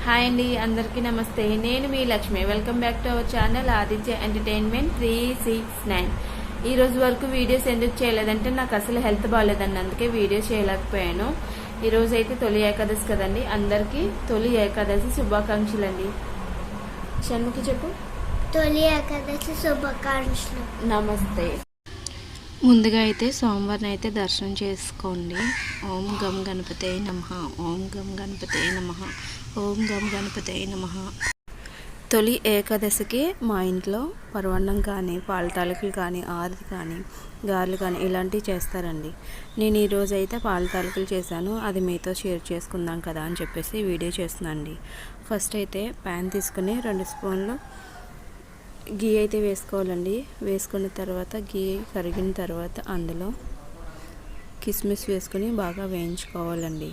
Hi అండి, అందరికీ నమస్తే. నేను మీ Lakshmi. Welcome back to our channel Aditya entertainment 369. ఈ రోజు వరకు వీడియోస్ ఎందుకు చేయలేదంటే నాకు అసలు హెల్త్ బాగాలేదండి, అందుకే వీడియోస్ చేయలేకపోయాను. ఈరోజు అయితే తొలి ఏకాదశి కదండి, అందరికీ తొలి ఏకాదశి శుభాకాంక్షలు అండి. షణ్ముఖి చెప్పు. తొలి ఏకాదశి శుభాకాంక్షలు. నమస్తే. ముందుగా అయితే సోమవారం అయితే దర్శనం చేసుకోండి. ఓం గం గణపతే నమః, ఓం గం గణపతే నమః, ఓం గం గణపతే నమః. తొలి ఏకాదశికి మా ఇంట్లో పరవన్నం కానీ, పాల తాలికలు కానీ, ఆరతి కానీ, గారెలు కానీ ఇలాంటివి చేస్తారండి. నేను ఈరోజు అయితే పాల తాలికలు చేశాను, అది మీతో షేర్ చేసుకుందాం కదా అని చెప్పేసి వీడియో చేస్తున్నాను అండి. ఫస్ట్ అయితే ప్యాన్ తీసుకుని 2 స్పూన్లు గీ అయితే వేసుకోవాలండి. వేసుకున్న తర్వాత గీ కరిగిన తర్వాత అందులో కిస్మిస్ వేసుకుని బాగా వేయించుకోవాలండి.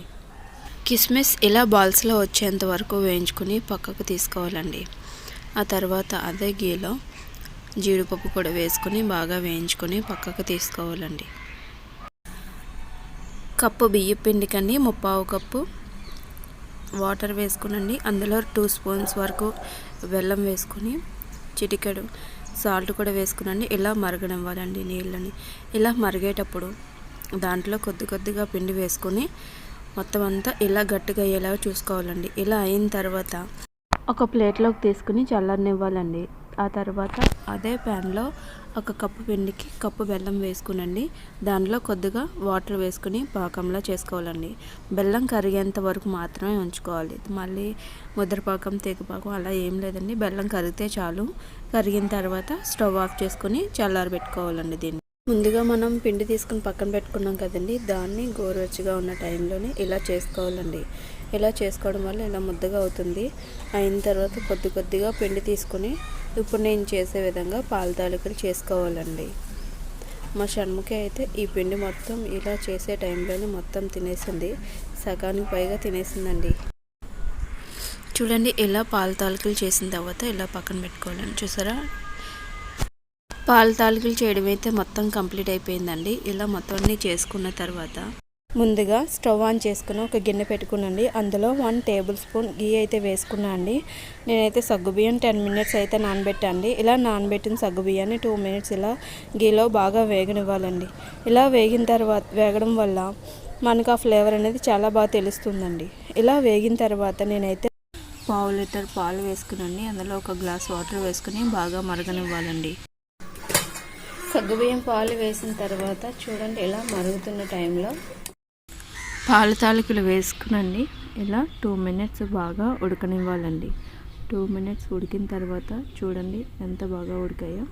కిస్మిస్ ఇలా బాల్స్లో వచ్చేంత వరకు వేయించుకుని పక్కకు తీసుకోవాలండి. ఆ తర్వాత అదే గీలో జీడిపప్పు కూడా వేసుకుని బాగా వేయించుకొని పక్కకు తీసుకోవాలండి. కప్పు బియ్యం పిండికండి 3/4 కప్పు వాటర్ వేసుకునండి. అందులో 2 స్పూన్స్ వరకు బెల్లం వేసుకొని చిటికెడు సాల్ట్ కూడా వేసుకునండి. ఇలా మరగనివ్వాలండి నీళ్ళని. ఇలా మరిగేటప్పుడు దాంట్లో కొద్దిగా పిండి వేసుకొని మొత్తం అంతా ఇలా గట్టిగా అయ్యేలాగా చూసుకోవాలండి. ఇలా అయిన తర్వాత ఒక ప్లేట్లోకి తీసుకుని చల్లనివ్వాలండి. ఆ తర్వాత అదే ప్యాన్లో 1 కప్పు పిండికి కప్పు బెల్లం వేసుకునండి. దానిలో కొద్దిగా వాటర్ వేసుకుని పాకంలా చేసుకోవాలండి. బెల్లం కరిగేంత వరకు మాత్రమే ఉంచుకోవాలి. మళ్ళీ ముద్రపాకం, తెగపాకం అలా ఏం లేదండి. బెల్లం కరిగితే చాలు. కరిగిన తర్వాత స్టవ్ ఆఫ్ చేసుకుని చల్లారబెట్టుకోవాలండి. దీన్ని ముందుగా మనం పిండి తీసుకుని పక్కన పెట్టుకున్నాం కదండి, దాన్ని గోరువెచ్చగా ఉన్న టైంలోనే ఇలా చేసుకోవాలండి. ఇలా చేసుకోవడం వల్ల ఇలా ముద్దగా అవుతుంది. అయిన తర్వాత కొద్దిగా పిండి తీసుకుని ఇప్పుడు నేను చేసే విధంగా పాల తాలికలు చేసుకోవాలండి. మా షణ్ముఖి అయితే ఈ పిండి మొత్తం ఇలా చేసే టైంలోనే మొత్తం తినేసింది. సగానికి పైగా తినేసిందండి. చూడండి, ఇలా పాల తాలికలు చేసిన తర్వాత ఇలా పక్కన పెట్టుకోవాలండి. చూసారా, పాల తాలికలు చేయడం అయితే మొత్తం కంప్లీట్ అయిపోయిందండి. ఇలా మొత్తం అన్నీ చేసుకున్న తర్వాత ముందుగా స్టవ్ ఆన్ చేసుకుని ఒక గిన్నె పెట్టుకునండి. అందులో 1 టేబుల్ స్పూన్ గీ అయితే వేసుకున్నా అండి. నేనైతే సగ్గుబియ్యం 10 మినిట్స్ అయితే నానబెట్టండి. ఇలా నానబెట్టిన సగ్గుబియ్యాన్ని 2 మినిట్స్ ఇలా గీలో బాగా వేగనివ్వాలండి. ఇలా వేగడం వల్ల మనకు ఆ ఫ్లేవర్ అనేది చాలా బాగా తెలుస్తుందండి. ఇలా వేగిన తర్వాత నేనైతే 1/2 లీటర్ పాలు వేసుకునండి. అందులో 1 గ్లాస్ వాటర్ వేసుకుని బాగా మరగనివ్వాలండి. సగ్గుబియ్యం పాలు వేసిన తర్వాత చూడండి, ఇలా మరుగుతున్న టైంలో పాల తాలికలు వేసుకునండి. ఇలా 2 మినిట్స్ బాగా ఉడకనివ్వాలండి. 2 మినిట్స్ ఉడికిన తర్వాత చూడండి ఎంత బాగా ఉడికాయో.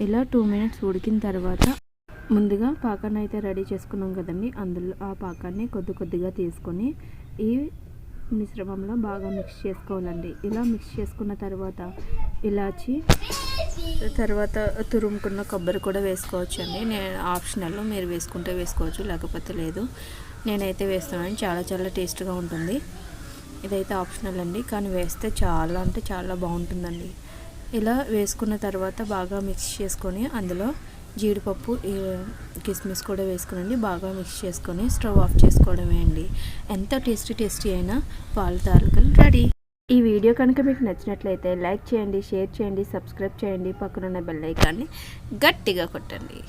ఇలా 2 మినిట్స్ ఉడికిన తర్వాత ముందుగా పాకాన్ని అయితే రెడీ చేసుకున్నాం కదండి, అందులో ఆ పాకాన్ని కొద్దిగా తీసుకొని ఈ మిశ్రమంలో బాగా మిక్స్ చేసుకోవాలండి. ఇలా మిక్స్ చేసుకున్న తర్వాత ఇలాచి తర్వాత తురుముకున్న కొబ్బరి కూడా వేసుకోవచ్చు అండి. నేను ఆప్షనల్, మీరు వేసుకుంటే వేసుకోవచ్చు, లేకపోతే లేదు. నేనైతే వేస్తానని చాలా టేస్ట్గా ఉంటుంది. ఇదైతే ఆప్షనల్ అండి, కానీ వేస్తే చాలా అంటే చాలా బాగుంటుందండి. ఇలా వేసుకున్న తర్వాత బాగా మిక్స్ చేసుకొని అందులో జీడిపప్పు, కిస్మిస్ కూడా వేసుకునండి. బాగా మిక్స్ చేసుకొని స్టవ్ ఆఫ్ చేసుకోవడమే అండి. ఎంత టేస్టీ అయినా పాల తాలికలు రెడీ. ఈ వీడియో కనుక మీకు నచ్చినట్లయితే లైక్ చేయండి, షేర్ చేయండి, సబ్స్క్రైబ్ చేయండి. పక్కనున్న బెల్ ఐకాన్ని గట్టిగా కొట్టండి.